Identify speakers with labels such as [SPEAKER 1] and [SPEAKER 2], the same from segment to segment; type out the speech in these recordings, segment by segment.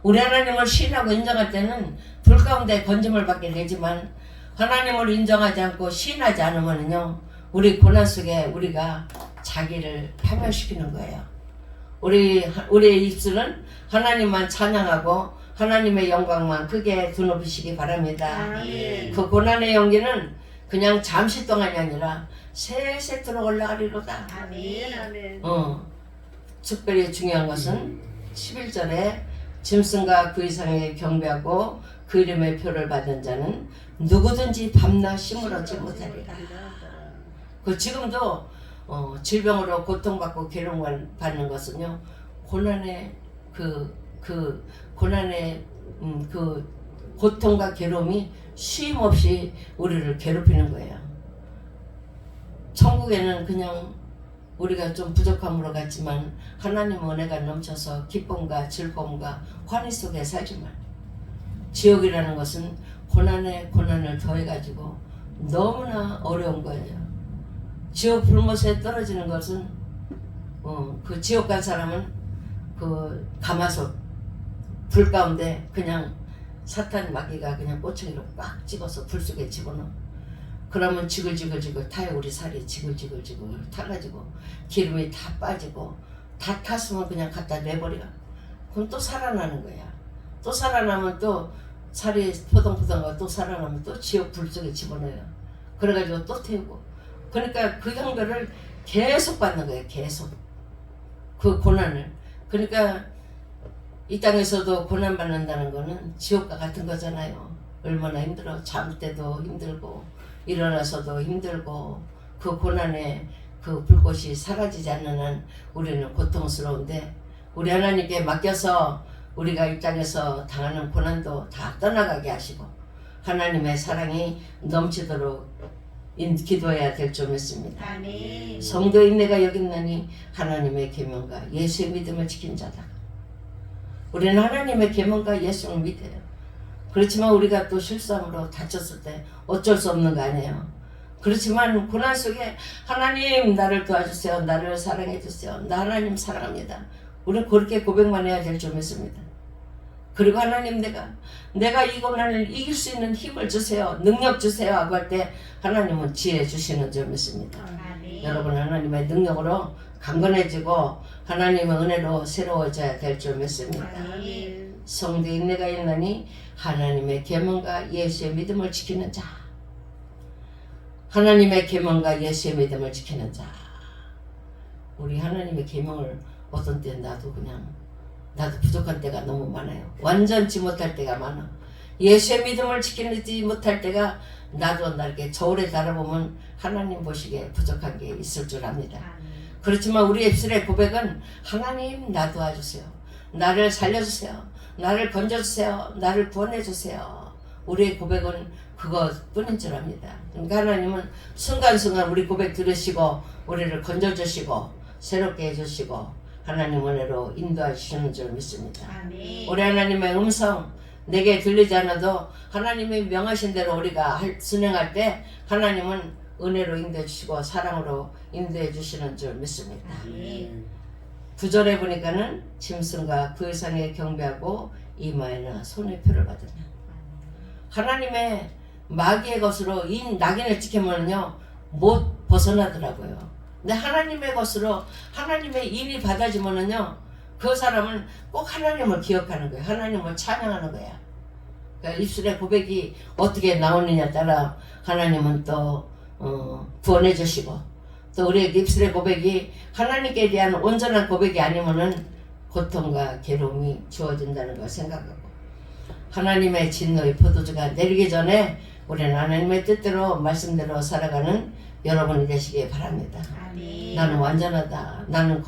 [SPEAKER 1] 우리 하나님을 시인하고 인정할 때는 불 가운데 건짐을 받게 되지만 하나님을 인정하지 않고 시인하지 않으면요 우리 고난 속에 우리가 자기를 파멸시키는 거예요. 우리의 입술은 하나님만 찬양하고 하나님의 영광만 크게 드높이시기 바랍니다.
[SPEAKER 2] 아멘.
[SPEAKER 1] 그 고난의 연기는 그냥 잠시 동안이 아니라 세세토록 올라가리로다.
[SPEAKER 2] 아멘. 아멘.
[SPEAKER 1] 특별히 중요한 것은 11절에 짐승과 그 이상의 경배하고 그 이름의 표를 받은 자는 누구든지 밤낮 시무르지 못하리라. 그 지금도 질병으로 고통받고 괴로움을 받는 것은요 고난의 고난의 그 고통과 괴로움이 쉼 없이 우리를 괴롭히는 거예요. 천국에는 그냥 우리가 좀 부족함으로 갔지만 하나님 은혜가 넘쳐서 기쁨과 즐거움과 환희 속에 살지만 지옥이라는 것은 고난에 고난을 더해가지고 너무나 어려운 거예요. 지옥 불못에 떨어지는 것은 그 지옥 간 사람은 그 가마솥 불 가운데 그냥 사탄 마귀가 그냥 꼬챙이로 꽉 집어서 불 속에 집어넣어. 그러면 지글지글 타요. 우리 살이 지글지글 타가지고 기름이 다 빠지고 다 탔으면 그냥 갖다 내버려. 그럼 또 살아나는 거야. 또 살아나면 또 살이 포동포동하고 또 살아나면 또 지옥 불 속에 집어넣어요. 그래가지고 또 태우고. 그러니까 그 형벌을 계속 받는 거예요. 계속. 그 고난을. 그러니까 이 땅에서도 고난받는다는 거는 지옥과 같은 거잖아요. 얼마나 힘들어. 잠 때도 힘들고 일어나서도 힘들고 그 고난의 그 불꽃이 사라지지 않는 한 우리는 고통스러운데 우리 하나님께 맡겨서 우리가 이 땅에서 당하는 고난도 다 떠나가게 하시고 하나님의 사랑이 넘치도록 기도해야 될 줄 믿습니다.
[SPEAKER 2] 아멘.
[SPEAKER 1] 성도인 내가 여기 있나니 하나님의 계명과 예수의 믿음을 지킨 자다. 우리는 하나님의 계명과 예수를 믿어요. 그렇지만 우리가 또 실수함으로 다쳤을 때 어쩔 수 없는 거 아니에요. 그렇지만 고난 속에 하나님 나를 도와주세요. 나를 사랑해 주세요. 나 하나님 사랑합니다. 우리는 그렇게 고백만 해야 될 줄 믿습니다. 그리고 하나님 내가 이 고난을 이길 수 있는 힘을 주세요. 능력 주세요 하고 할 때 하나님은 지혜 주시는 줄 믿습니다.
[SPEAKER 2] 아멘.
[SPEAKER 1] 여러분 하나님의 능력으로 강건해지고 하나님의 은혜로 새로워져야 될 줄 믿습니다.
[SPEAKER 2] 아멘.
[SPEAKER 1] 성도인 내가 있나니 하나님의 계명과 예수의 믿음을 지키는 자. 하나님의 계명과 예수의 믿음을 지키는 자. 우리 하나님의 계명을 어떤 때 나도 부족한 때가 너무 많아요. 완전치 못할 때가 많아. 예수의 믿음을 지키지 못할 때가 나도 나에게 저울에 달아보면 하나님 보시기에 부족한 게 있을 줄 압니다. 그렇지만 우리 입술의 고백은 하나님 나 도와주세요. 나를 살려주세요. 나를 건져주세요. 나를 구원해주세요. 우리의 고백은 그것뿐인 줄 압니다. 그러니까 하나님은 순간순간 우리 고백 들으시고 우리를 건져주시고 새롭게 해주시고 하나님 은혜로 인도하시는 줄 믿습니다.
[SPEAKER 2] 아멘.
[SPEAKER 1] 우리 하나님의 음성 내게 들리지 않아도 하나님의 명하신 대로 우리가 순행할 때 하나님은 은혜로 인도해 주시고 사랑으로 인도해 주시는 줄 믿습니다.
[SPEAKER 2] 아멘.
[SPEAKER 1] 9절에 보니까는 짐승과 그 이상의 경배하고 이마에는 손의 표를 받으며 하나님의 마귀의 것으로 이 낙인을 찍히면요 못 벗어나더라고요. 근데 하나님의 것으로 하나님의 인이 받아지면은요 그 사람은 꼭 하나님을 기억하는 거예요. 하나님을 찬양하는 거야. 그러니까 입술의 고백이 어떻게 나오느냐에 따라 하나님은 또 구원해 주시고 또 우리의 입술의 고백이 하나님께 대한 온전한 고백이 아니면은 고통과 괴로움이 주어진다는 걸 생각하고 하나님의 진노의 포도주가 내리기 전에 우리는 하나님의 뜻대로 말씀대로 살아가는 여러분이 되시기 바랍니다.
[SPEAKER 2] 아멘.
[SPEAKER 1] 나는 완전하다. 나는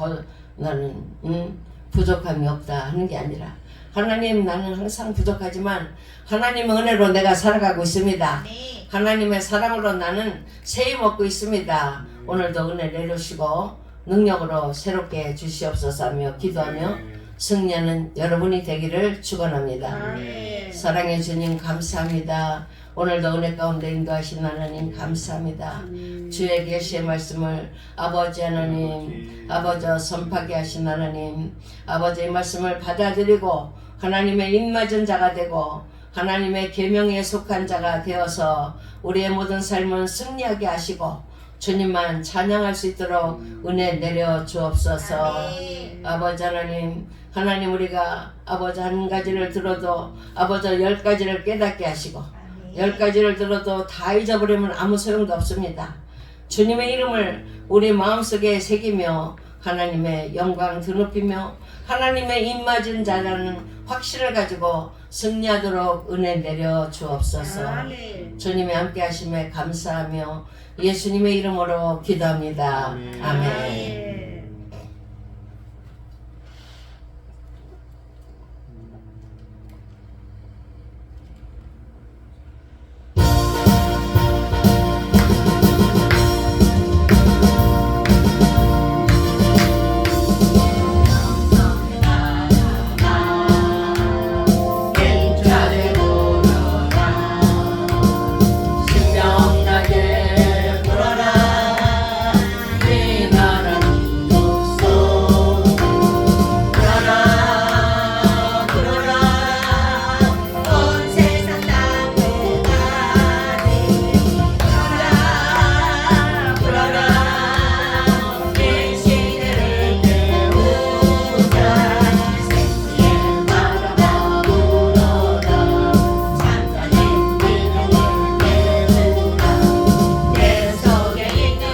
[SPEAKER 1] 부족함이 없다 하는 게 아니라 하나님 나는 항상 부족하지만 하나님의 은혜로 내가 살아가고 있습니다.
[SPEAKER 2] 아멘.
[SPEAKER 1] 하나님의 사랑으로 나는 세임 얻고 있습니다. 오늘도 은혜 내려주시고 능력으로 새롭게 주시옵소서 하며 기도하며 승리하는 여러분이 되기를 축원합니다.
[SPEAKER 2] 아멘.
[SPEAKER 1] 사랑해 주님 감사합니다. 오늘도 은혜 가운데 인도하신 하나님 감사합니다. 주의 계시의 말씀을 아버지 하나님 아버지 선포하게 하신 하나님 아버지의 말씀을 받아들이고 하나님의 입맞은 자가 되고 하나님의 계명에 속한 자가 되어서 우리의 모든 삶을 승리하게 하시고 주님만 찬양할 수 있도록 은혜 내려 주옵소서.
[SPEAKER 2] 아멘.
[SPEAKER 1] 아버지 하나님, 하나님 우리가 아버지 한 가지를 들어도 아버지 10가지를 깨닫게 하시고 10가지를 들어도 다 잊어버리면 아무 소용도 없습니다. 주님의 이름을 우리 마음속에 새기며 하나님의 영광 드높이며 하나님의 입맞은 자라는 확신을 가지고 승리하도록 은혜 내려 주옵소서.
[SPEAKER 2] 아멘.
[SPEAKER 1] 주님의 함께 하심에 감사하며 예수님의 이름으로 기도합니다. 아멘.
[SPEAKER 2] 아멘.
[SPEAKER 1] 신명나게 불어라 이 나라는 독소 불어라 불어라
[SPEAKER 2] 온 세상 땅끝까지 불어라 불어라 이 시대를 깨우자 새끼의 바람아 불어라 잠자는 믿음을 깨우라 내 속에 있는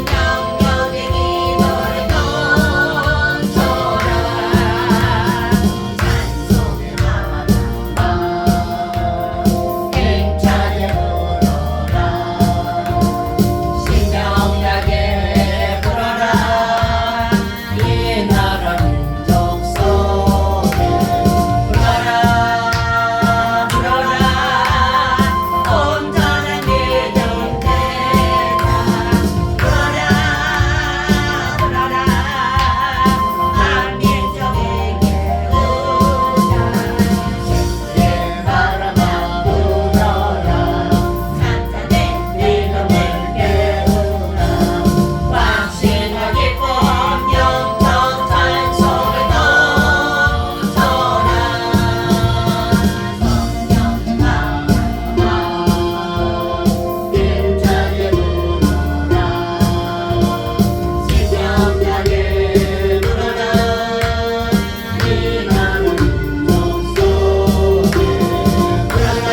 [SPEAKER 2] 영역의 기도를 넘쳐라 찬송의 하나님아 힘차게 불어라
[SPEAKER 1] 신명나게 불어라 이 나라 민족 속에 불어라 불어라
[SPEAKER 2] 온전한 믿음 내가 불어라 불어라 한 민족에게 우자
[SPEAKER 1] 내 바람아 불어라
[SPEAKER 2] 산산의
[SPEAKER 1] 믿음을 깨우라
[SPEAKER 2] 확신을 깊은 영적 찬송을 넘쳐라
[SPEAKER 1] 힘차게 불어라 신명나게 불어라 이 나라 민족 속에 불어라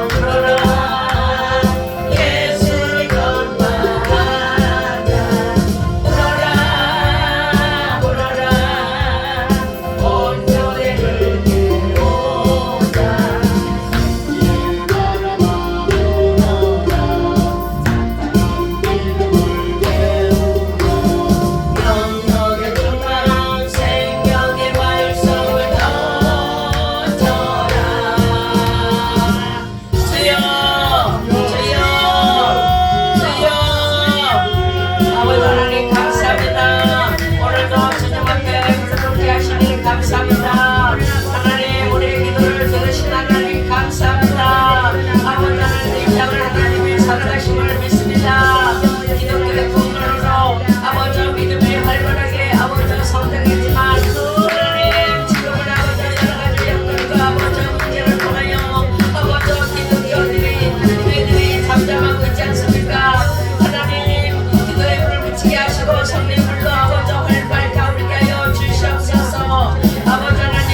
[SPEAKER 1] 불어라
[SPEAKER 2] 예수를 건반하자
[SPEAKER 1] 불어라 불어라 온 교회를 깨우자 이 바람아 불어라 영역의 충만 생명의 말씀을 던져라 주여 주여 주여 아버지 하나님 감사합니다. 오늘도 주님 앞에 부르게 하시니 감사합니다. 하나님 우리의 기도를 들으신 하나님 감사합니다. 아버지 하나님 땅을 하나님이 살아가심을 믿습니다. 기독교의 통로로 아버지 믿음이 활발하게 아버지 성장했지만 하나님 지금은 아버지 여러 가지 영광과 아버지 문제를 통하여 아버지 기독교들이 교회들이 잠잠하고 있지 않습니까? 하나님 기도의 불을 붙이게 하시고 성령 불로 아버지 활발 타오르게 하여 주시옵소서. 아버지 하나님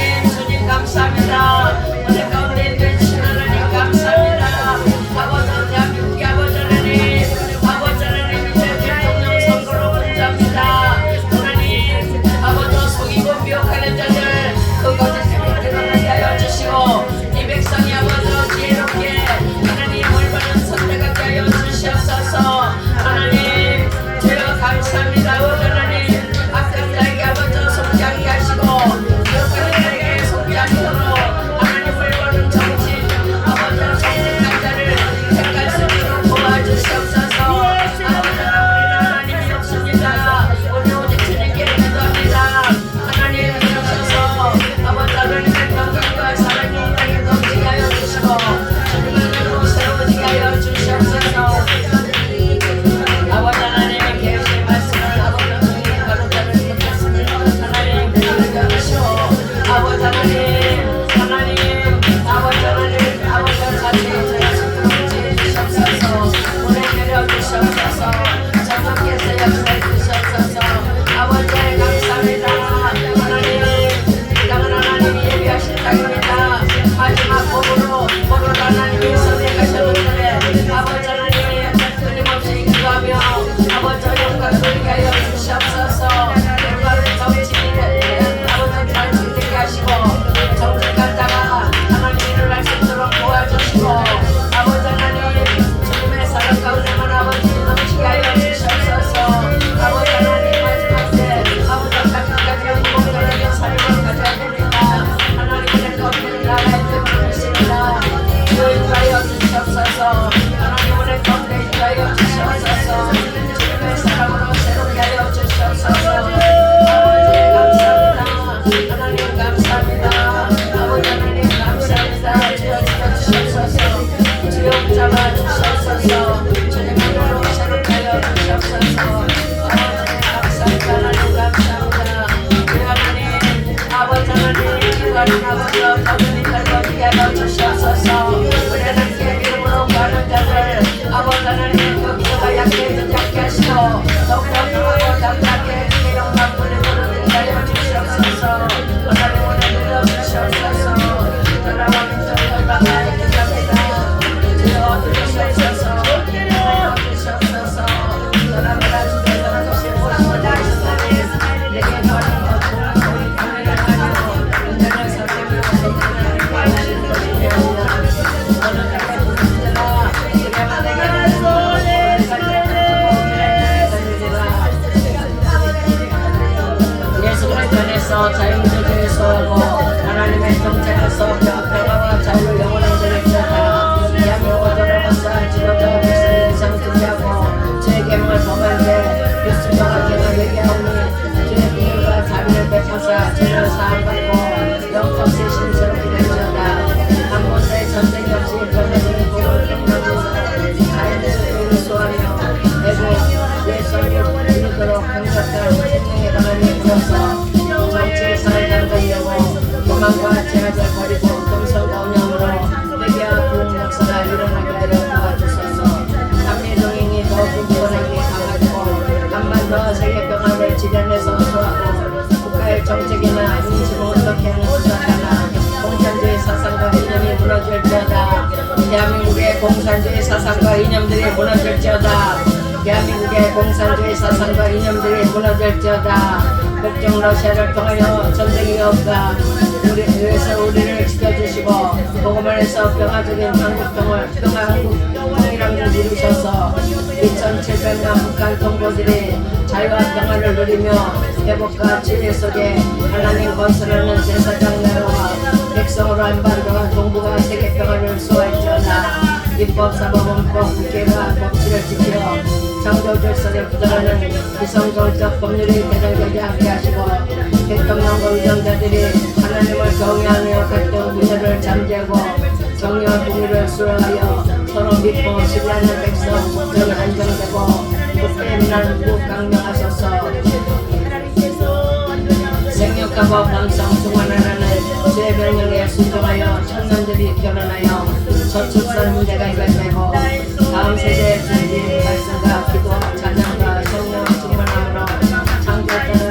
[SPEAKER 1] 하나님 아버지 어둠이 덜거지게 하여 주시옵소서. 우리는 주의 이름으로 가는 자들 아버지 하나님 여기가 약해져 작게 하시고 더욱더 강하고 담대하게 주의 영광 부리는 자여 주시옵소서. 하나님 오늘 눌러주시옵소서. 나라와 민족을 막아야 기도합니다. 주여 주시옵소서. 주시옵소서. 나라가 주께서 주신 모든 것을 내게 더하는 예수 그리스도 안에서 자유민주주의 소하고 하나님의 정체에서 평화와 자유를 영원히 드릴지어다. 대한민국을 돌아보사 지도자 백성의 이상 준비하고 주의 계명을 범하는데 유수도가 계가 얘기하오니 주의 공의와 자비를 베푸사 죄를 사함받고 영적 세신스럽게 될지어다. 한 번의 전쟁이 없이 변화되는 복을 경험하고 자연스럽게 소하며 애고 예수를 이루도록 강력한 생명의 바람이 불어서 정치의 산을 담당하려고 도망과 제약을 버리고 금성과 운영으로 회개와 부흥 역사가 일어나게 하려 도와주소서. 한미동맹이 더 굳건하게 강화되고 한반도와 세계 평화를 지켜내서 소하고 국가의 정책이나 인심은 어떻게 하는 수사하나 공산주의 사상과 이념이 무너질지어다. 대한민국의 공산주의 사상과 이념들이 무너질지어다. 대한민국의 공산주의 사상과 이념들이 무너질지어다. 북중 러시아를 통하여 전쟁이 없다. 위에서 우리를 지켜주시고 복음을 해서 평화적인 한국통을 평화한국통이라는 이루셔서 2700만 북한 동포들이 자유와 평화를 누리며 회복과 진리 속에 하나님 건설하는 제사장 나라와 백성으로 한반도와 동북아 세계 평화를 수호할지어다. 입법, 사법원법, 국회가 법치를 지켜 창조 질서를 부정하는 비성경적 법률이 개정되지 않게 하시고 대통령과 의정자들이 하나님을 경외하며 갈등 분열을 잠재우고 정의와 공의를 수호하여 서로 믿고 신뢰하는 백성 국정이 안정되고 국회 문화를 강명하소서. 생육하고 방성 중환하라는 주의 명령에 순종하여 청년들이 결혼하여 저출산 문제가 해결되고 다음 세대의 주님 말씀과 기도 찬양과 성령 충만함으로 창조자는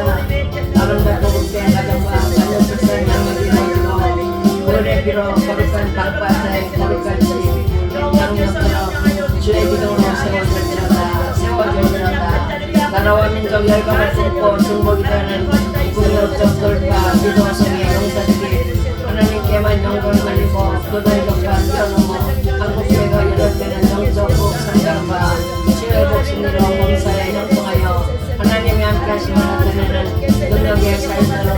[SPEAKER 1] 아름답고 복된 가정과 자녀 출산 양육이 이루어지고 그의 비로 거룩한 땅바다에 거룩같이 영향력처럼 주의 기둥으로 세워질지어다. 나라와 민족 열방을 품고 중복이 되는 국력적 돌파 기도 속의 용사들이 하나님께만 영광을 돌리고 그들의 것과 뛰어넘어 한국교회가 이럴 때는 영적 성장과 치유의 복심으로 범사에 형통하여 하나님이 함께 하심을 나타내는 능력의 사회자로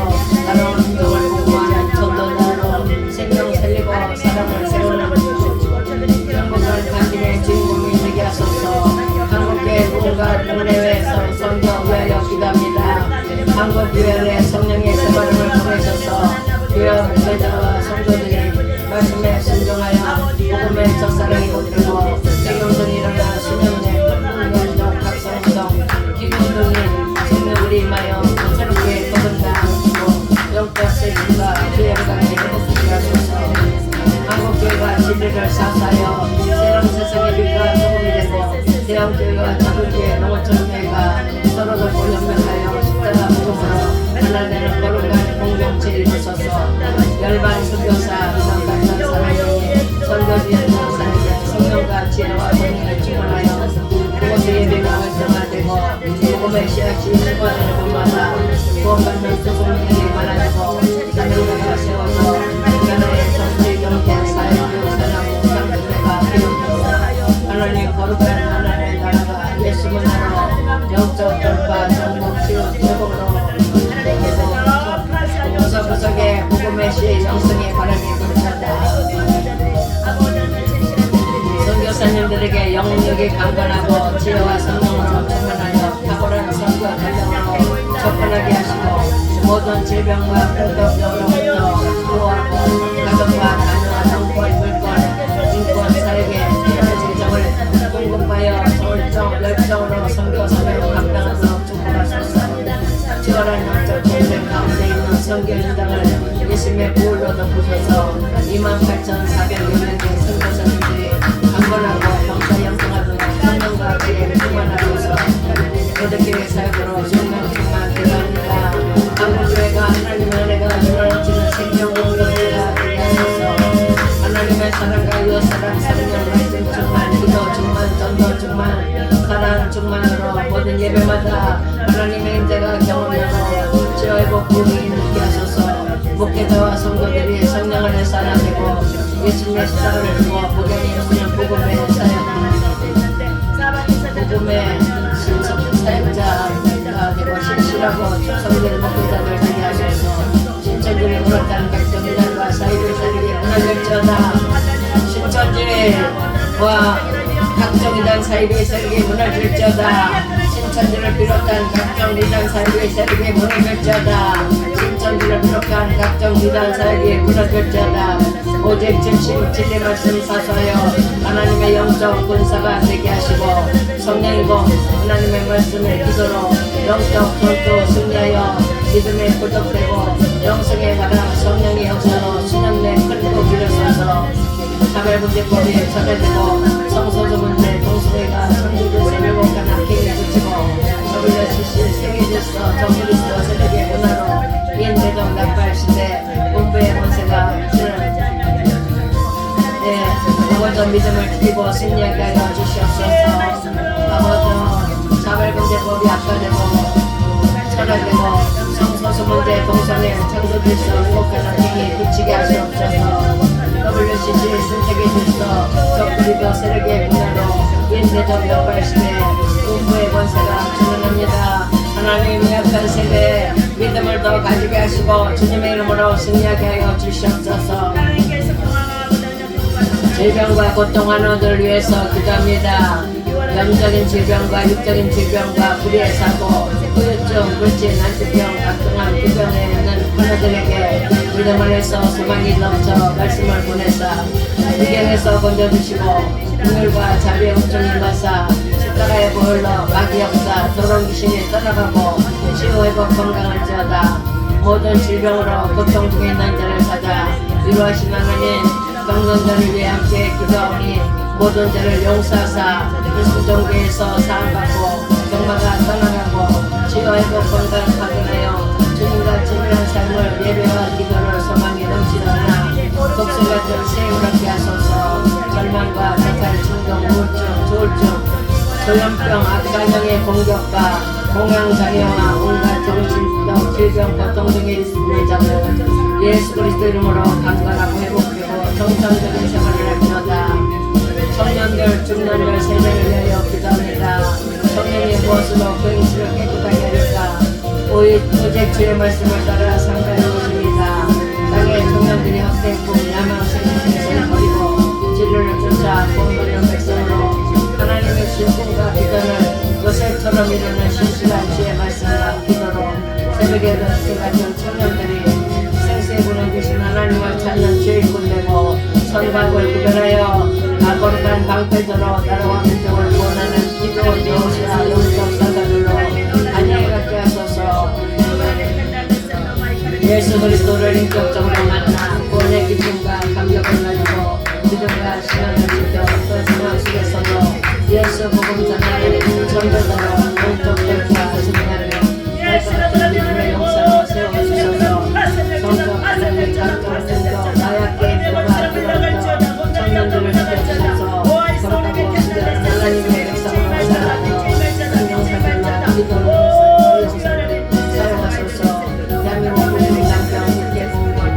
[SPEAKER 1] 나라와 민족을 공부하는 전도자로 생명 살리고 사람을 세우는 행복한 간증의 주인공이 되게 하소서. 한국교회 누군가 국내외에서 선교 위하여 기도합니다. 한국교회 성령의 세바람을 보내셔서 교회 목회자와 성도들이 말씀에 순종하여 복음의 첫사랑이 복되고 생명성이 일어나 수년의 풍년적 각성성 기도등이 성령들이 임하여 새롭게 거듭나고 영적 세신과 주의 영광에 행복하게 하소서. 한국교회가 진리를 사사하여 새로운 세상의 빛과 소금이 되고 대형교회와 작은교회 농어촌교회가 서로 돕고 연명하여 십자가 복음으로 하나 되는 거룩한 공동체를 이루소서. 열반 선교사 이상발전 사랑이 선교지의 목사에게 성령과 지혜와 권능을 충만하여 그곳의 예배가 활성화되고 복음의 씨앗이 일관되는 곳마다 구원받는 수송들이 많아지고 사명자가 세워서 인간의 정치, 경제, 사회, 교육사랑, 상주회가 기록되고 하나님 거룩한 하나님의 나라가 예수 문화로 영적 돌파, 전국, 치유, 회복으로 구석구석에 복음의 씨 영성의 바람이 불었다. 선교사님들에게 영역이 강건하고 지혜와 성령으로 충만하여 탁월한 선교 전령으로 접근하게 하시고 모든 질병과 병덕병으로부터 구호하고 가정과 자녀와 정권, 물권, 인권, 사역에 필요한 재정을 공급하여 열정으로 선교 사명을 감당하도록 축복하소서. 치열한 영적 전쟁 가운데 있는 선교 현장을 예수님의 보혈로 덮으셔서 28,400명의 선교사님들이 강건하고 병사 영성하고 성령과 지혜를 충만하셔서 거듭교회 사역으로 정말 기도합니다. 한국교회가 하나님의 은혜가 늘어지는 생명공동체가 되게 하셔서 하나님의 사랑과 이웃사랑 성령 말씀 충만 기도 충만 전도 충만 사랑 충만으로 모든 예배마다 하나님의 임재가 경험되고 치유회복 부흥이 있게 하소서. 목회자와 성도들이 성령 안에서 하나 되고 예수님의 십자가를 두고 복음이 있으면 복음의 복음의 사역자가 되고 신실하고 충성된 목회자들 되게 하소서. 신천지를 물었다는 백성들과 사이를 살리게 문화결정하다. 신천지와 각종 이단 사이를 살리게 문화결정하다. 신천지를 비롯한 각종 이단 사이를 살리게 문화결정하다. 신천지를 비롯한 각종 이단 사이에 문화결정하다. 오직 진리 말씀 사수하여 하나님의 영적 군사가 되게 하시고 성령이고 하나님의 말씀을 기도로 영적 전투 승리하여 믿음에 굴뚝되고 영성의 바람 성령의 역사로 수년 내 큰고 일어서서 차별문제법이 전해되고 성소수 문제 동성애가 성주도 세밀복한 악행에 그치고 WCC 세계질서 정그리스도 세력의 문화로 인대적 낙발시대 본부의 권세가 아버지 믿음을 지키고 승리하게 하여 주시옵소서. 아버지 차별문제법이 악화되고 철학되고 성소수 문제 동성애 정그리스도 행복한 악행에 그치게 하시옵소서. WCC 생태계 질서 적그리도 세력의 문화로 인대적 낙발시대 본부의 권세가 전환합니다. 하나님의 약한 세대에 믿음을 더 가지게 하시고 주님의 이름으로 승리하게 하여 주시옵소서. 질병과 고통하는 이들을 위해서 기도합니다. 영적인 질병과 육적인 질병과 불의의 사고, 후유증, 불진, 안티병, 각종한 기병에 있는 하나들에게 믿음을 해서 소망이 넘쳐 말씀을 보내사 위경에서 건져주시고 긍휼과 자비의 옥중이 임하사 십자가의 보혈로 마귀 역사, 더러운 귀신이 떠나가고 치유회복 건강할지어다. 모든 질병으로 고통 중에 있는 자를 찾아 위로하신 하나님 경건자를 위해 함께 기도하오니 모든 죄를 용서하사 일수종교에서 사함받고 병마가 떠나가고 치유회복 건강 확인하여 주님과 진실한 삶을 예배와 기도를 소망에 넘치느나 독수 같은 세임을 하소서. 절망과 자살, 충동, 우울증, 조울증, 조현병, 악간형의 공격과 공황장애와 온갖 정신적 질병, 고통 등에 있는 자들 예수 그리스도 이름으로 강건하고 회복되고 정상적인 생활을 할지어다. 청년들, 중년들, 세대를 위하여 기도합니다. 청년이 무엇으로 그 인식을 깨끗하게 하리까? 오직 주의 말씀을 따라 상가해 오십니다. 땅의 청년들이 헛되고 야망 생명을 버리고 진리를 쫓아 본받는 백성으로 하나님의 신분과 기도를 요셉처럼 이루는 신실한 주의 말씀과 기도로 새벽에 그 같은 청년들이 생수에 계신 하나님을 찾는 주일꾼 되고 선각을 구별하여 거룩한 방패대로 나라와 민족을 구원하는 기도원 여호수아 영적 사사들로 안녕히 갖게 하소서. 예수 그리스도를 인격적으로 만나 구원의 기쁨과 감격을 가지고 믿음과 신앙을 지켜 어떤 상황 속에서도 예수 복음 전하는 전도자로 공동체와 승리하며 날것 믿음의 용사로 세워주셔서 성적 하나님의 감동을 등도 나약게 불과 청년들을 지켜주셔서 거룩하고 신실한 하나님의 백성으로 살아가며 성령사들로 기도를 사용하소서. 대한민국 국민 장병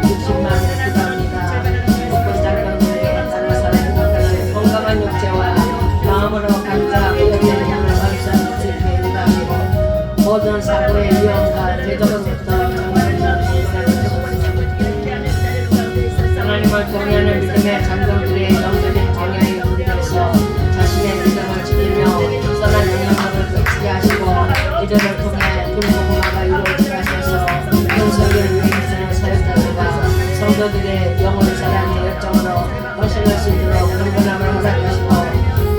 [SPEAKER 1] 60만 기도합니다. 국군 장병들에게 따라 살아가는 건강한 육체와 마음으로 각자 고백되는 힘을 감사하는 주님께 기도하고 모든 사고의 위험과 대적으로부터 하나님을 동의하는 믿음의 장병들의 영적인 정의에 분리해서 자신의 믿음을 지키며 선한 영향력을 끼치게 하시고 이들을 통해 불복음화가 이루어지게 하셔서 현석을 위해 쓰는 사역자들과 성도들의 영혼 사랑의 열정으로 헌신할 수 있도록 경건함을 허락하시고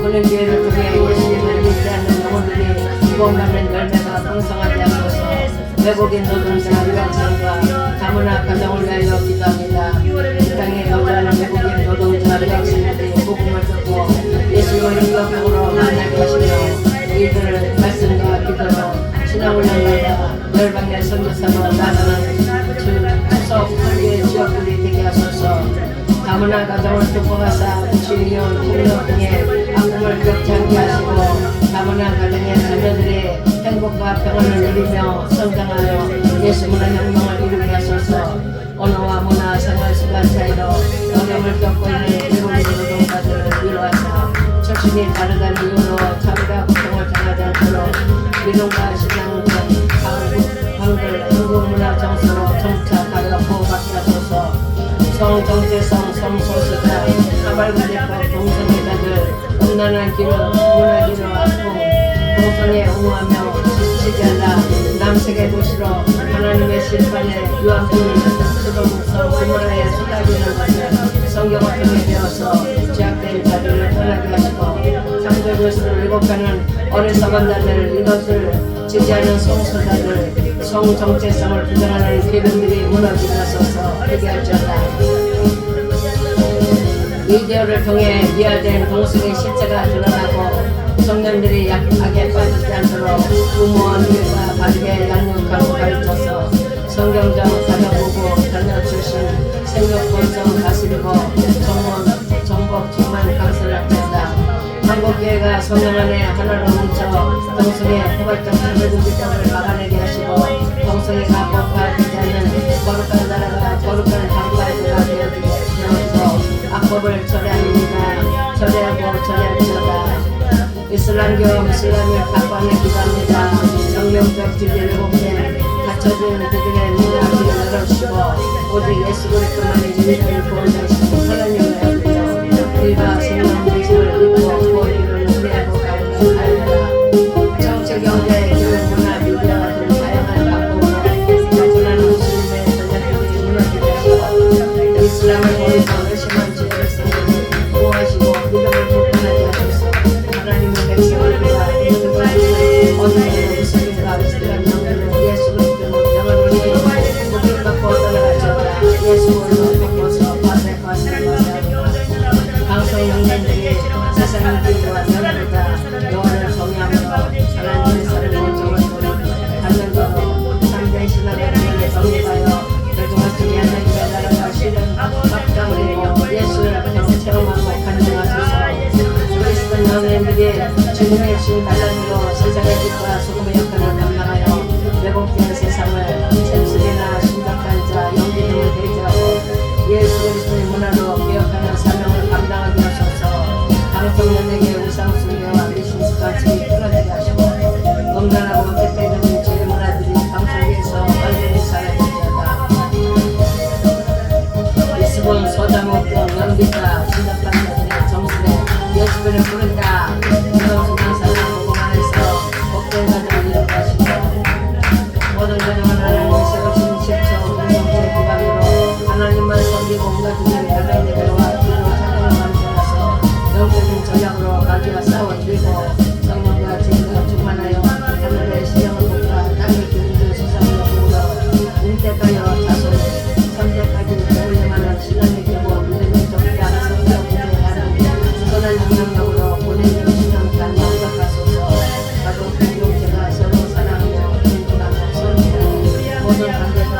[SPEAKER 1] 그는 기회를 통해 예수님을 믿지 않는 영혼들이 구원받는 열매가 풍성하게 하소서. 외국인 노동자 유학생과 다문화 가정을 위하여 기도합니다. 이 땅에 여자는 외국인 노동자 여학생들이 복음을 듣고 예수를 인격적으로 만나게 하시며 이들을 말씀과 기도로 신앙훈련받아 열방의 선교사로 나가는 추석 설계 지역들이 되게 하소서. 다문화 가정을 축복하사 주의원 폭력 등의 아픔을 겪지 않게 하시고 다문화 가정의 자녀들이 행복과 평안을 누리며 성장하여 예수 문화 혁명을 이루게 하소서. 언어와 문화 생활 습관 차이로 어려움을 겪고 있는 외국인 노동자들을 위로하사 출신이 다르다는 이유로 차별과 고통을 당하지 않도록 믿음과 신앙 등 한국 문화 정서로 정착하여 보호받게 하소서. 성정체성 성소수자 사발구제법 동성애자들 음란한 기류 문화기류 아픔 동성애 옹호하며 지지하다 남세계 도시로 하나님의 심판에 유황뿐인 수동성 고모라에 쏟아지는 것을 성경을 통해 배워서 죄악된 자들을 떠나게 하시고 창조교수를 왜곡하는 어리석은 자들 이것을 지지하는 성소자들 성정체성을 부정하는 기근들이 무너지게 하소서. 회개할지어다. 미디어를 통해 미화된 동성애 실체가 드러나고 청년들이 악에 빠지지 않도록 부모와 누이가 바르게 양육하고 가르쳐서 성경적 가정부부 자녀 출신 생육본성 다스리고 정복 충만 강설을 합니다. 한국교회가 성령 안에 하나로 뭉쳐 동성애 포괄적 사회주의법을 막아내게 하시고 동성애가 법화되지 않는 거룩한 나라가 거룩한 당파에가 되어지게 되어서 악법을 철회합니다. 철회하고 철회할지어다. 이슬람교 무슬림을 확보하는 기도합니다. 성경적 진리 왜곡된 갇혀진 그들의 눈을 앞을 열어주시고 오직 예수 그리스도만이 유일한 구원자이신 하나님을 알리며 우리가 생명 예수를 믿고 구원이를 은혜하고 가르쳐라. 정치, 경제, 교육, 문화, 미디어 같은 다양한 방법으로 가난한 무슬림의 전략들이 무너지게 하시고 이슬람을 보면서 의심한 죄를 쓰는 보호하시고 믿음을 불편하게 하소서. 하나님의 백성을 위하여 어디에 무슬림과 이슬람 영들은 예수 그리스도로 영원히 복음받고 떠나가지어다. 예수를 바꿔서 파쇄하시는 방송 영년들이 세상 인기와 명예보다 영혼을 정의하며 하나님의 사랑을 원정을 받는 거로 참된 신앙의 길을 정립하여 결정할 중에 하나님의 나라가 실은 확장되고 예수를 체험하고 간증하소서. 그리스도 연예인들이 주님의 신 달란으로 세상의 빛과 소금의 역할을 감당하여 왜곡된 세상을 샘술이나 심각한 자, 연기 등을 대지하고 예수 그리스도의 문화로 개혁하는 사명을 감당하게 하소서. 방송연예계 우상숭배와 미신습관이 끊어지게 하시고 음란하고 퇴폐되는 죄의 문화들이 방송에서 완전히 사라질지어다. 리스본 소자목 등 연기자 심각한 자들의 정신에 예수를 부른다. 이런 강사나 복음안에서 복된 자들을 이루게 하시고 모든 가정은 하나님이 세우신 십처 공동체 기반으로 하나님만 섬기고 온갖 주님의 하나님의 대로와 기도로 찬양을 만들어서 영적인 전략으로 마귀와 싸워 이기고 성령과 진리가 충만하여 하늘의 신령한 복과 땅의 기운을 수상으로 부으러 인때까여 자손 선대까지 배울려 만한 신앙의 교부 믿음의 적자 성경 구제하는 선한 영향력으로 보내는 신앙단 영접하소서. 가족 공동체가 서로 사랑하며 존중하며 섬기는 모든 관계가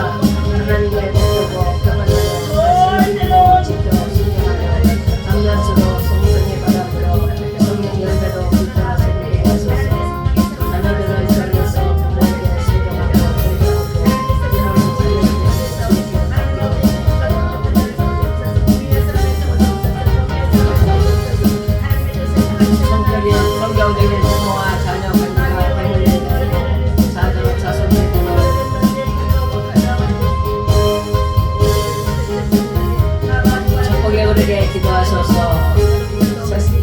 [SPEAKER 1] 하나님의 복되고 평안하여 말씀을 믿고 지켜 순종하며 장난스러워 성성의 바람으로 성령 열매로 불타는 세계에 하소서. 자녀들을 살려서 부모에게 순종하며 존경하고 부모를 성경적인 부모와 자녀 관계가 배물리는 자손의 부모를 축복에 오르게 기도하소서.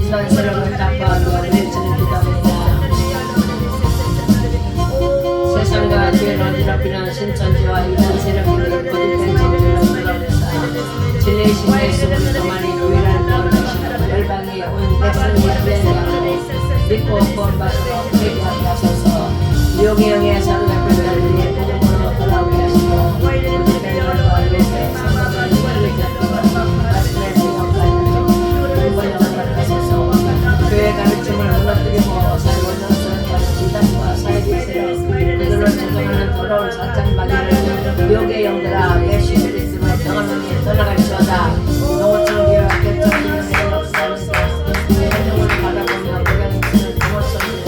[SPEAKER 1] 이런 세력을 닦아주어 내치는 기도합니다. 세상과 죄를 어지럽히는 신천지와 이단 세력들이 거듭된 진리를 드러내사 진리의 신의 수분도만이 유일한 구원이시는 열방이 온 백성이 예배하고 믿고 구원받도록 회개하게 하소서. 유혹의 영에 사로잡힌 자들이 복음으로 돌아오게 하시고 거듭된 영원히 떠나갈지어다. 농어촌 교회와 개척교회의 역사입니다. 해명을 바라보며 고향에서는 농어촌 교회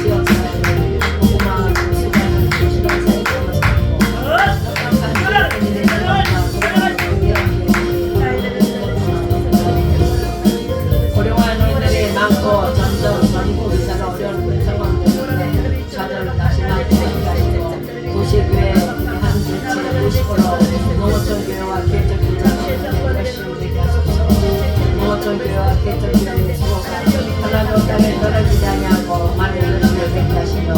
[SPEAKER 1] 지역사회를 고구마와 수박을 조심한 사회적으로 고령화 노인들이 많고 점점 전국 의사가 어려운 상황되는데 좌절을 다시 만들어가지고 도시교회 한 대체 50%, 농어촌 교회와 개척교회가 열심히 되게 하소서. 농어촌 교회와 개척교회의 수고가 하나도 땅에 떨어지지 아니하고 많은 열심히 되게 하시며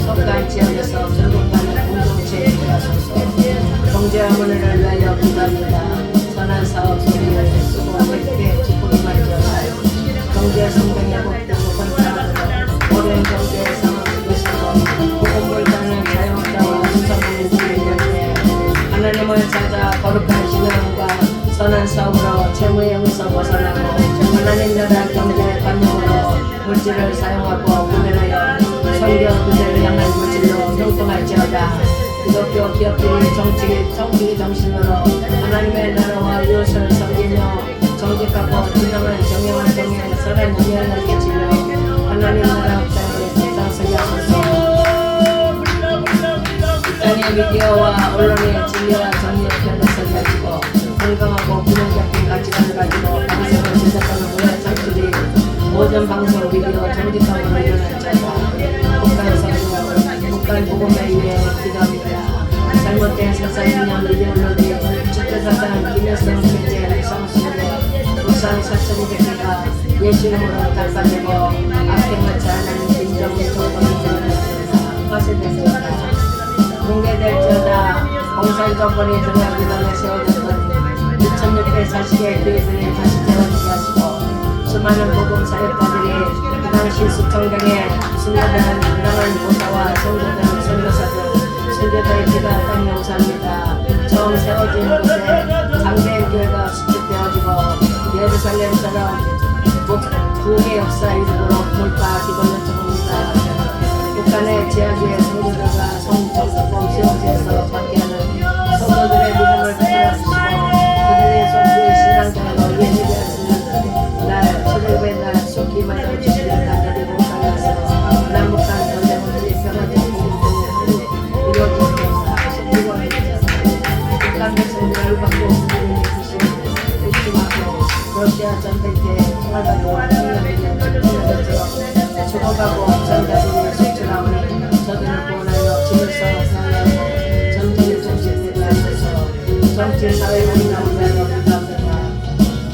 [SPEAKER 1] 속간 지역에서 전국간의 공동체에 되게 하소서. 경제와 문화를 위하여 기도합니다. 선한 사업 소리를 수고 함께 기쁘게 만져라. 경제 성장의 복되고 번창하도록 오랜 경제 상황 속에서도 보건물단을 자영업자와 수산물을 위할 때 하나님을 찾아 거룩한 신앙과 선한 사업으로 채무의 영에서 벗어나고 하나님 나라 경제 관용으로 물질을 사용하고 구매하여 성경 그대를 향한 물질로 형통할지어다. 기독교 기업들이 정직의 정신으로 하나님의 나라와 이웃을 섬기며 정직하고 진정한 경영을 통해 선한 영향을 끼치며 하나님 나라 땅에 적당하게 하소서. 땅의 미디어와 언론의 진리와 정의의 편을 설하시고 건강하고 균형 잡힌 가치관을 가지고 방송을 제작하는 문화 창출이 모든 방송 미디어 정직함으로 일어날지어다. 북한 복음에 위해 기도합니다. 잘못된 사상 이념 이데올로기 주체사상 기능성 경제 성수에 우상 사천 백기가 예수 이름으로 달파되고 악행을 자하는 진정의 조건이 되어질지어다. 화세될지어다. 공개될지어다. 공산 정권이 들어가기 전에 세워졌던 2640의 교회들이 다시 세워지게 하시고 수많은 복음 사역자들이 그 당시 수청경에 순교되는 그랑한 모사와 성도들, 선교사들, 선교사의 피가 땅에 우사합니다. 처음 세워진 곳에 장대인 교회가 수축되어지고 예루살렘처럼 부흥의 역사 이루도록 돌파 기도 요청합니다. 북한의 지하주의 성도들과 성정사법 시험지에서 받게 하는 성도들의 믿음을 베풀어주시고 그들의 속주의 신앙생활로 예비되어 있는 날 초대의 날 속히 마련 주시기를 간절히 감사하면서 남북한 전쟁을 위해 평화적 공동체를 이루어지겠습니다. 북한 백성들을 받고 국민의 부심, 의심하고 러시아 전쟁 때 총알받고 청년들의 죽어가고 부상자들이 속출하오니 저들을 구원하여 지물서 사하여 정치의 정신에 대하여서 정치사회 운동을 위하여 기도합니다.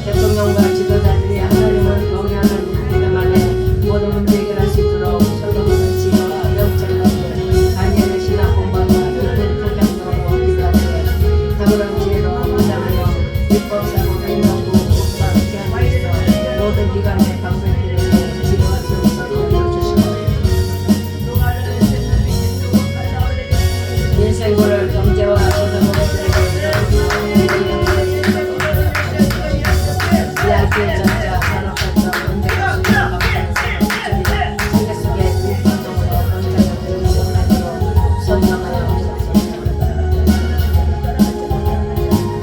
[SPEAKER 1] 대통령과 지도자들이 하나님을 경외하는 우리만의 모든 문제 해결할 수 있도록 설명하는 지혜와 영적인 다니엘의 신학 공부와 깊은 통장으로 기도하되 탁월한 지혜로 무장하여 입법사고 행정부 국가 기관에서 모든 기관의 방송들에게 지혜와 정신을 주시고 인생고를 경제와 소상공인들에게 이야기의 전자 산업발전 문제가 중요한 세계 속의 운동으로 경제적인 지원하도록 선정하여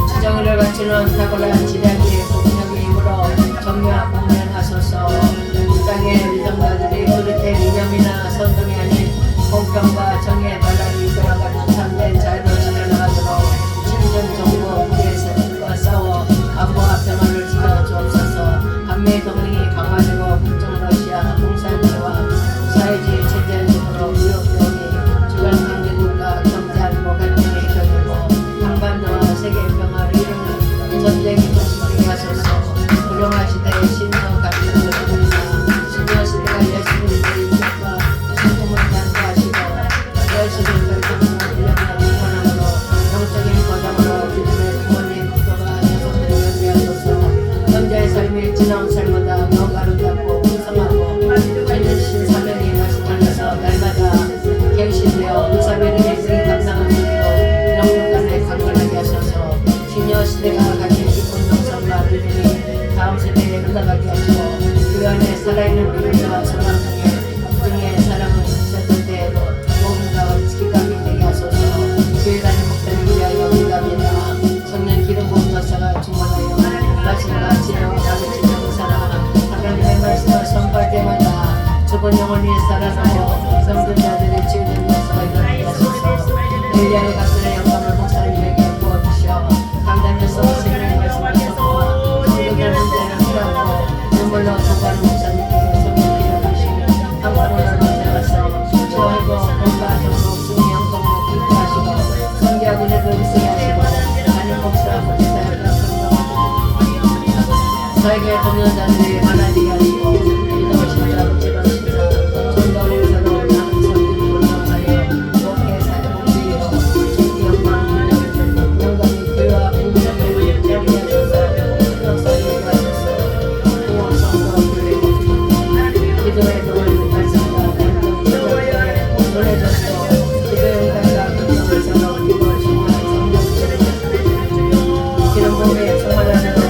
[SPEAKER 1] 주정의를 갖추는 탁월한 지략의 공력의 힘으로 정유와 공연하소서. 이 땅의 위정자들이 그릇의 이념이나 선동이 아닌 공평과 정의의 바람이 이끌어가는 참된 자유를 실현하도록 친전 정부 우리의 세력과 싸워 안보와 평화를 지켜 주옵소서. 한미 동맹이 강화되고 북중 러시아 공산주의와 사회주의 체제 등으로 무역대응이 주변 강대국과 경제 안보 갈등이 해결되고 한반도와 세계 평화를 이루는 전쟁이 저에게 동료자들이 많아지게 하시고 기도 신자, 집안 신자, 전도 봉사로 나는 섬기를 운영하여 목회 사역을 드리고 전기 영광 돌려주시고 영광이 교회와 공동체를 깨우게 하셔서 역사에 하셔서 공원 성도 돌리고 기도의 동을 발성과 감동 기도에 보내줬고 기도 영광과 감동을 서로 기도 정말 성령들을 기름 부음에 충만하는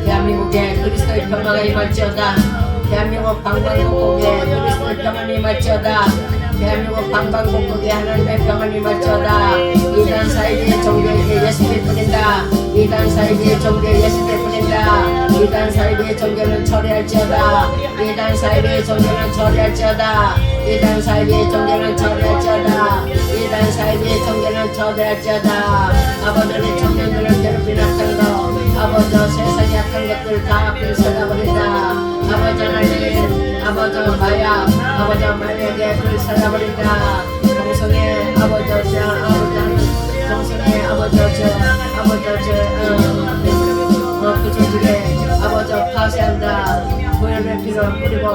[SPEAKER 1] 대한민국에 그리스도의 평화가 임할지어다. 대한민국 방방곡곡에 그리스도의 평안이 임할지어다. 대한민국 방방곡곡에 하나님의 평안이 임할지어다. 이단 사이비의 종교에게 예수를 뿌린다. 이단 사이비의 종교에 예수를 뿌린다. 이단 사이비의 종교는 처리할지어다. 이단 사이비의 종교는 처리할지어다. 이단 사이비의 종교는 처리할지어다. 이단 사이비의 종교는 처리할지어다. 아버지는 청년들을 괴롭히는 악한 것, 아버지 세상의 악한 것들 다 불살라버린다. 아버지 하나님, 아버지 마약, 아버지 마약에 불살라버린다. 동성애 아버지 동성애 아버지 그 조직에 아버지 파쇄한다. 부연의 피로 뿌리고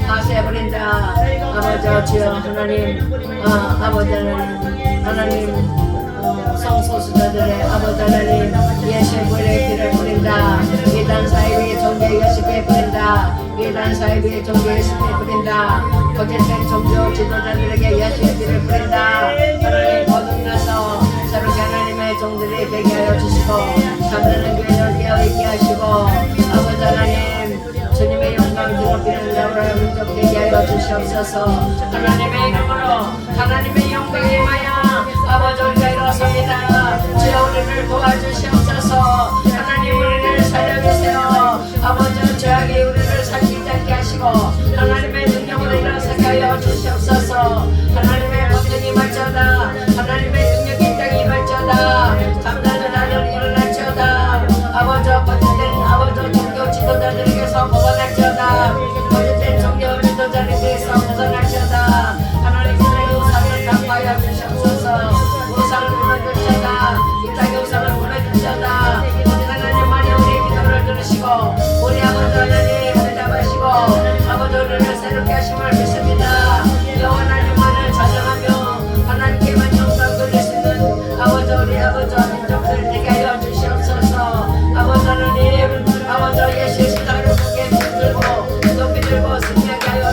[SPEAKER 1] 파쇄해버린다. 아버지 주여 하나님, 아버지는 하나님 성소수자들의 아버지 하나님 예수의 부의 피를 뿌린다. 이단 사이비의 종교 예수께 뿌린다. 이단 사이비의 종교 예수께 뿌린다. 거짓된 종교 지도자들에게 예수의 피를 뿌린다. 하나님 거듭나서 새롭게 하나님의 종들이 되게 하여 주시고 잠드는 교회를 깨어있게 하시고 아버지 하나님 주님의 영광 드러비는 나라의 민족 되게 하여 주시옵소서. 하나님의 이름으로 하나님의 영광이 임하여 아버지 우리가 일어섭니다. 주여 우리를 도와주시옵소서. 하나님 우리를 살려주세요. 아버지 죄악이 우리를 살리지 않게 하시고 하나님의 능력으로 일어서게 하여 주시옵소서. 하나님의 권능이 임할지어다. 하나님의 능력이 이 땅에 임할지어다. 잠자는 아들 일어날지어다. 아버지 거짓된 아버지 종교 지도자들에게서 벗어날지어다. 거짓된 종교 지도자들에게서 벗어날지어다. 하나님의 우상을 강파하여 주시옵소서. 우상을 무너뜨리시다. 이 땅의 우상을 무너뜨리시다. 우리 하나님만이 우리의 기도를 들으시고 우리 아버지 하나님 응답하시고 아버지 우리를 새롭게 하심을 믿습니다. 영원하님만을 찬양하며 하나님께만 영광 돌릴 수 있는 아버지 우리 아버지 민족들 되게 하여 주시옵소서. 아버지 하나님 아버지 예수의 십자가를 굳게 붙들고 높이 들고 승리하게 하여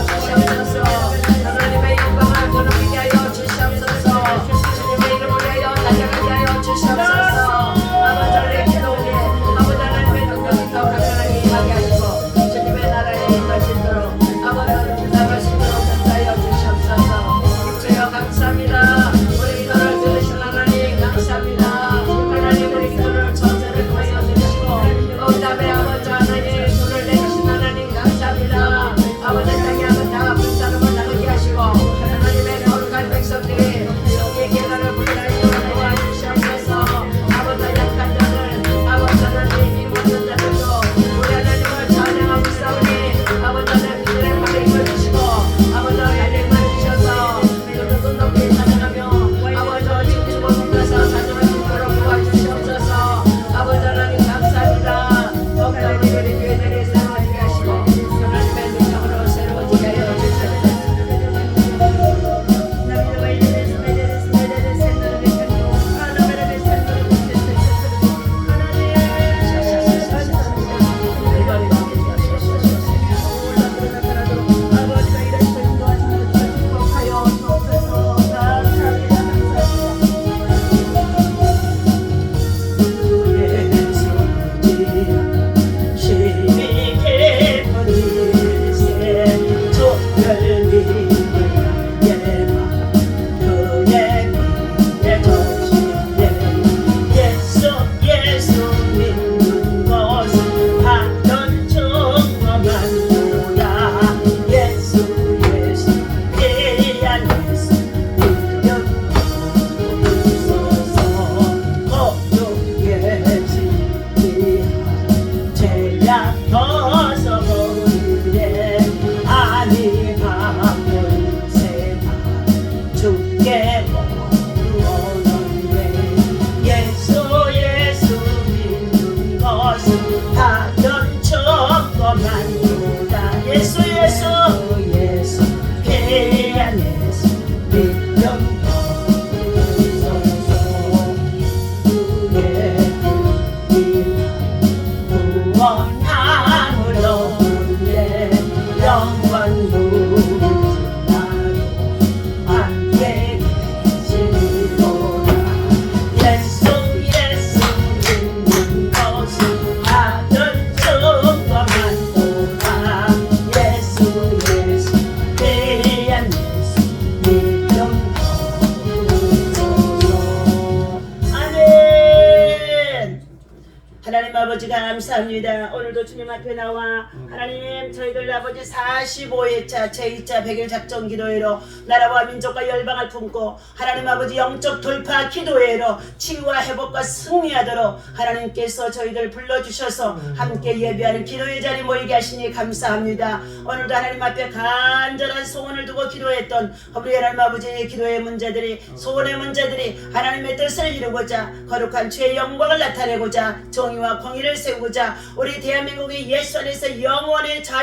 [SPEAKER 2] 영원 무궁하고 함께 계시리로다. 예수 예수 믿는 것은 아들 성과 만도다. 예수 예수 귀한 예수 믿음 거두소서. 아멘. 하나님 아버지 감사합니다. 오늘도 주님 앞에 나와 하나님 저희들 아버지 45회차 제2차 100일 작전 기도회로 나라와 민족과 열방을 품고 하나님 아버지 영적 돌파 기도회로 치유와 회복과 승리하도록 하나님께서 저희들 불러주셔서 함께 예배하는 기도회 자리 모이게 하시니 감사합니다. 오늘도 하나님 앞에 간절한 소원을 두고 기도했던 우리 하나님 아버지의 기도의 문제들이 소원의 문제들이 하나님의 뜻을 이루고자 거룩한 주의 영광을 나타내고자 정의와 공의를 세우고자 우리 대한민국의 예수 안에서 영원의 자유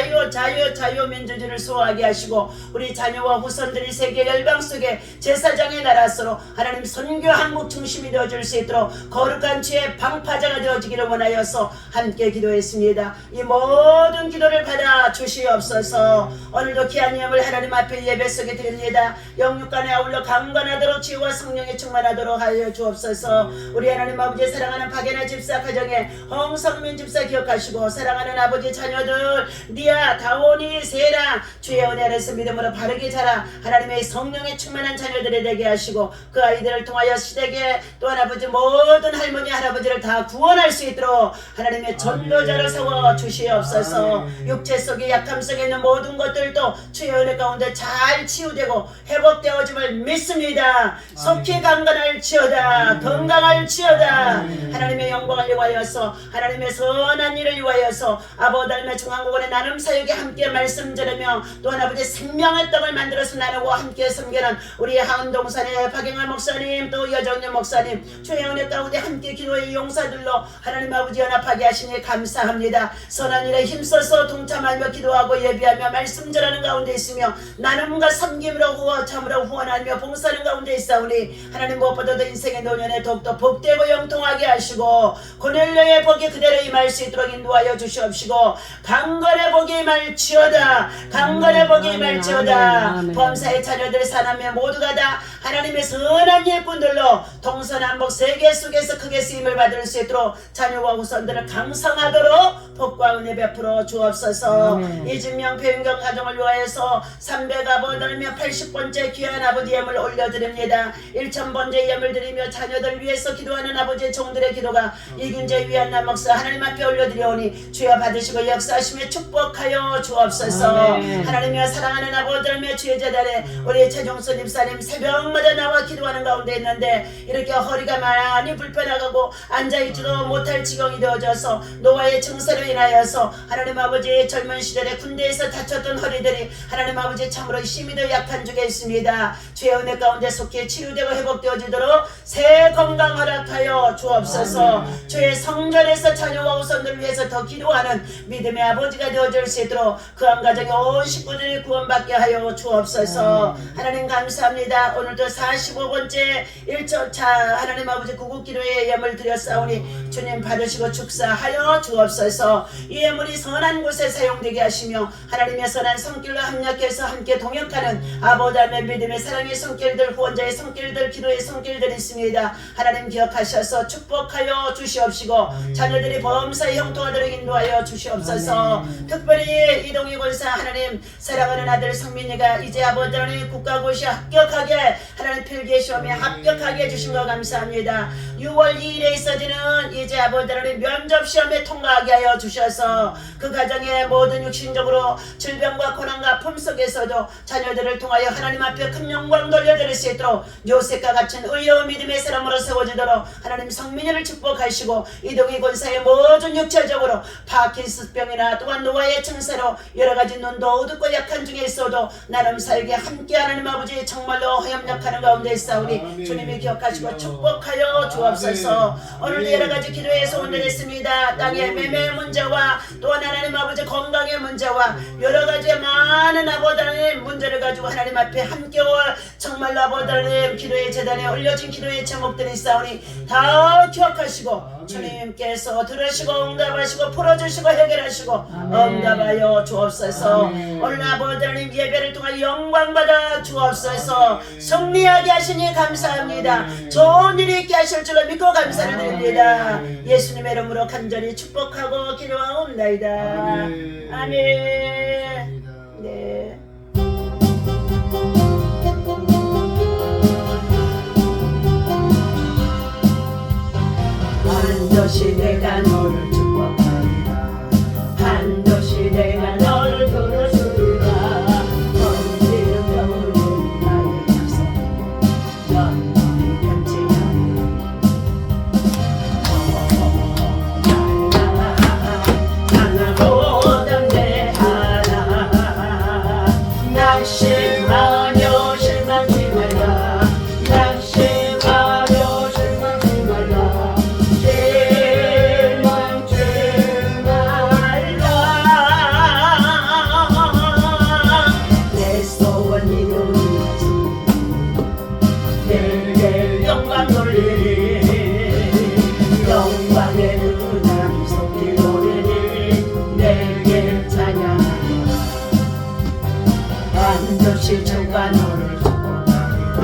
[SPEAKER 2] 민주주의를 수호하게 하시고 우리 자녀와 후손들이 세계 열방 속에 제사장의 나라서로 하나님 선교 항목 중심이 되어줄 수 있도록 거룩한 주의 방파자가 되어지기를 원하여서 함께 기도했습니다. 이 모든 기도를 받아 주시옵소서. 오늘도 귀한 예물 하나님 앞에 예배 속에 드립니다. 영육간에 아울러 강건하도록 지혜와 성령에 충만하도록 하여 주옵소서. 우리 하나님 아버지 사랑하는 박예나 집사 가정에 홍성민 집사 기억하시고 사랑하는 아버지 자녀들 니아 다원이 세라 주의 은혜 아래서 믿음으로 바르게 자라 하나님의 성령에 충만한 자녀들이 되게 하시고 그 아이들을 통하여 시댁에 또한 아버지 모든 할머니 할아버지를 다 구원할 수 있도록 하나님의 전도자를 세워 주시옵소서. 육체 속에 약함 속에 있는 모든 것들도 주의 은혜 가운데 잘 치유되고 회복되어짐을 믿습니다. 속히 강건할지어다 건강할지어다. 하나님의 영광을 위하여서 하나님의 선한 일을 위하여서 아버지 하나님의 중앙국원의 나눔 사역에 함께 말씀 전하며 또한 아버지 생명의 떡을 만들어서 나누고 함께 섬기는 우리 하은동산의 박영환 목사님 또 여정년 목사님 주의 은혜 가운데 함께 기도의 용사들로 하나님 아버지 연합하게 하시니 감사합니다. 선한 일에 힘써서 동참하며 기도하고 예비하며 말씀 전하는 가운데 있으며 나눔과 섬김으로 참으로 후원하며 봉사하는 가운데 있사오니 하나님 무엇보다도 인생의 노년에 더욱더 복되고 영통하게 하시고 고넬료의 복이 그대로 임할 수 있도록 인도하여 주시옵시고 강건의 복이 임할지어다 강건의 복이 임할지어다. 범사의 자녀들 사남매 모두가 다 하나님의 선한 일꾼들로 동서남북 세계 속에서 크게 쓰임을 받을 수 있도록 자녀와 후손들을 강성하도록 복과 은혜 베풀어 주옵소서. 이진명 배윤경 가정을 위하여서 300아버지며 80번째 귀한 아버지 예물 올려드립니다. 1000번째 예물 드리며 자녀들 위해서 기도하는 아버지의 종들의 기도가 이균재 위안남 목사 하나님 앞에 올려드리오니 주여 받으시고 역사하시며 축복하여 주옵소서. 하나님이여 사랑하는 아버지라며 주의 재단에 우리 최종선 집사님 새벽마다 나와 기도하는 가운데 있는데 이렇게 허리가 많이 불편하고 앉아있지도 못할 지경이 되어져서 노화의 증세로 인하여서 하나님 아버지 젊은 시절에 군대에서 다쳤던 허리들이 하나님 아버지 참으로 힘이 더 약한 중에 있습니다. 주의 은혜 가운데 속히 치유되고 회복되어지도록 새 건강 허락하여 주옵소서. 주의 성전에서 자녀와 후손들을 위해서 더 기도하는 믿음의 아버지가 되어줄 수 있도록 그한 가정의 온 식구들이 구원받게 하여 주옵소서. 하나님 감사합니다. 오늘도 45번째 1초차 하나님 아버지 구국기도의 예물 드렸사오니 주님 받으시고 축사하여 주옵소서. 이 예물이 선한 곳에 사용되게 하시며 하나님의 선한 손길로 합력해서 함께 동역하는 아버지의 믿음의 사랑의 손길들 후원자의 손길들 기도의 손길들이 있습니다. 하나님 기억하셔서 축복하여 주시옵시고 자녀들이 범사의 형통하도록 인도하여 주시옵소서. 특별히 이동희 권사 하나님 사랑하는 아들 성민이가 이제 아버지 하나님 국가고시 합격하게 하나님 필기 시험에 합격하게 해주신 거 감사합니다. 6월 2일에 있어지는 이제 아버지 하나님 면접 시험에 통과하게 하여 주셔서 그 가정의 모든 육신적으로 질병과 고난과 아픔 속에서도 자녀들을 통하여 하나님 앞에 큰 영광 돌려드릴 수 있도록 요셉과 같은 의와 믿음의 사람으로 세워지도록 하나님 성민이를 축복하시고 이동희 권사의 모든 육체적으로 파킨스병이나 또한 노화의 증세로 여러가지 눈도 어둡고 약한 중에 있어도 나름 살게 함께 하나님 아버지 정말로 협력하는 가운데 있사오니 주님이 기억하시고 축복하여 주옵소서. 오늘도 여러가지 기도에 소원드렸습니다. 땅의 매매 문제와 또한 하나님 아버지 건강의 문제와 여러가지 많은 아버지 하나님 문제를 가지고 하나님 앞에 함께 정말로 아버지 하나님 기도의 재단에 올려진 기도의 제목들이 있사오니 다 기억하시고 주님께서 들으시고 응답하시고 풀어주시고 해결하시고 응답하여 주옵소서. 오늘 아버지 하나님 예배를 통해 영광받아 주옵소서. 승리하게 하시니 감사합니다. 좋은 일이 있게 하실 줄로 믿고 감사를 드립니다. 예수님의 이름으로 간절히 축복하고 기도하옵나이다. 아멘. 네. 반드시 내가 너를 축복하리라. 반드시 내가 너를 들으리라. 번지는 병은 나의 약속 영원히 변치 않아. 강하고 담대하라. 낙심하며 실망치 말라. 낙심하며 실망치 말라. 내 소원 이루어지리. 내게 영광 돌리리. 영광의 은혜를 속히 돌리리. 내게 찬양하리라. 반드시 주가 너를 축복하리라.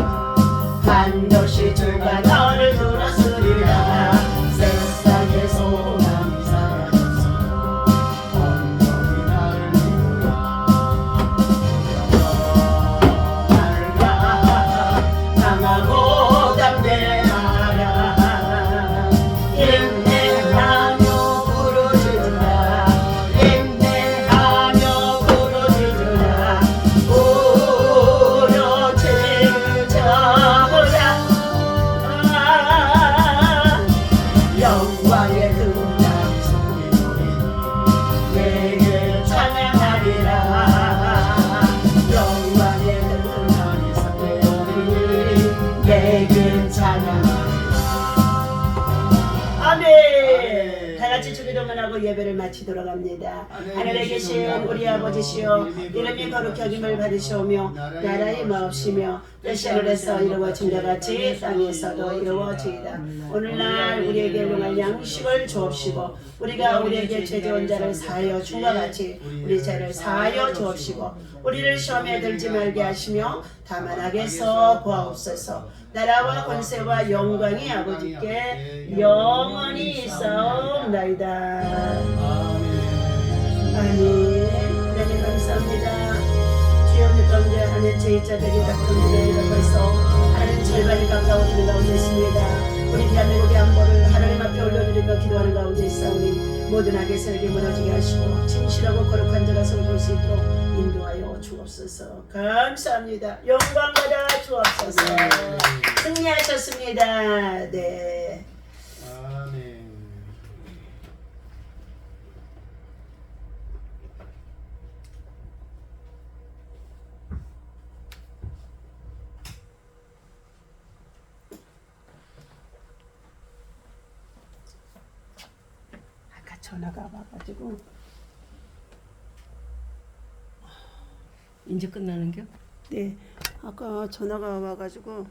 [SPEAKER 2] 반드시 주가 너를 들었으리라. 세상의 소망이 사라졌어. 온종일 나를 믿으라. 강하고 담대하라. 인내하며 부르짖으라. 인내하며 부르짖으라. 영광의 그 약속의 노래 내게 찬양하리라. 영광의 그 약속의 노래 내게 찬양하리라. 아멘. 다 같이 주기도만 하고 예배를 마치도록 합니다. 하늘에 계신 우리 아버지시여, 이름이 거룩히 여김을 받으시오며 나라의 마옵시며 뜻이 하늘에서 이루어진 것 같이 땅에서도 이루어지이다. 오늘날 우리에게 일용할 양식을 주옵시고 우리가 우리에게 죄지은 자를 사하여 준과 같이 우리 죄를 사하여 주옵시고 우리를 시험에 들지 말게 하시며 다만 악에서 구하옵소서. 나라와 권세와 영광이 아버지께 영원히 있사옵나이다. 아멘. 하나님 감사합니다. 주여 가운데 하나님 제2차 백일 작전기도회가 벌써 하나님 절반이 가까워지는 가운데 있습니다. 우리 대한민국의 안보를 하나님 앞에 올려드리며 기도하는 가운데 있사오니 모든 악의 세력이 무너지게 하시고 진실하고 거룩한 자가 세워질 수 있도록 인도하여 주옵소서. 감사합니다. 영광 받아 주옵소서. 승리하셨습니다. 네.
[SPEAKER 3] 아멘.
[SPEAKER 2] 아까 전화가 와가지고
[SPEAKER 1] 이제 끝나는겨?
[SPEAKER 2] 네, 아까 전화가 와가지고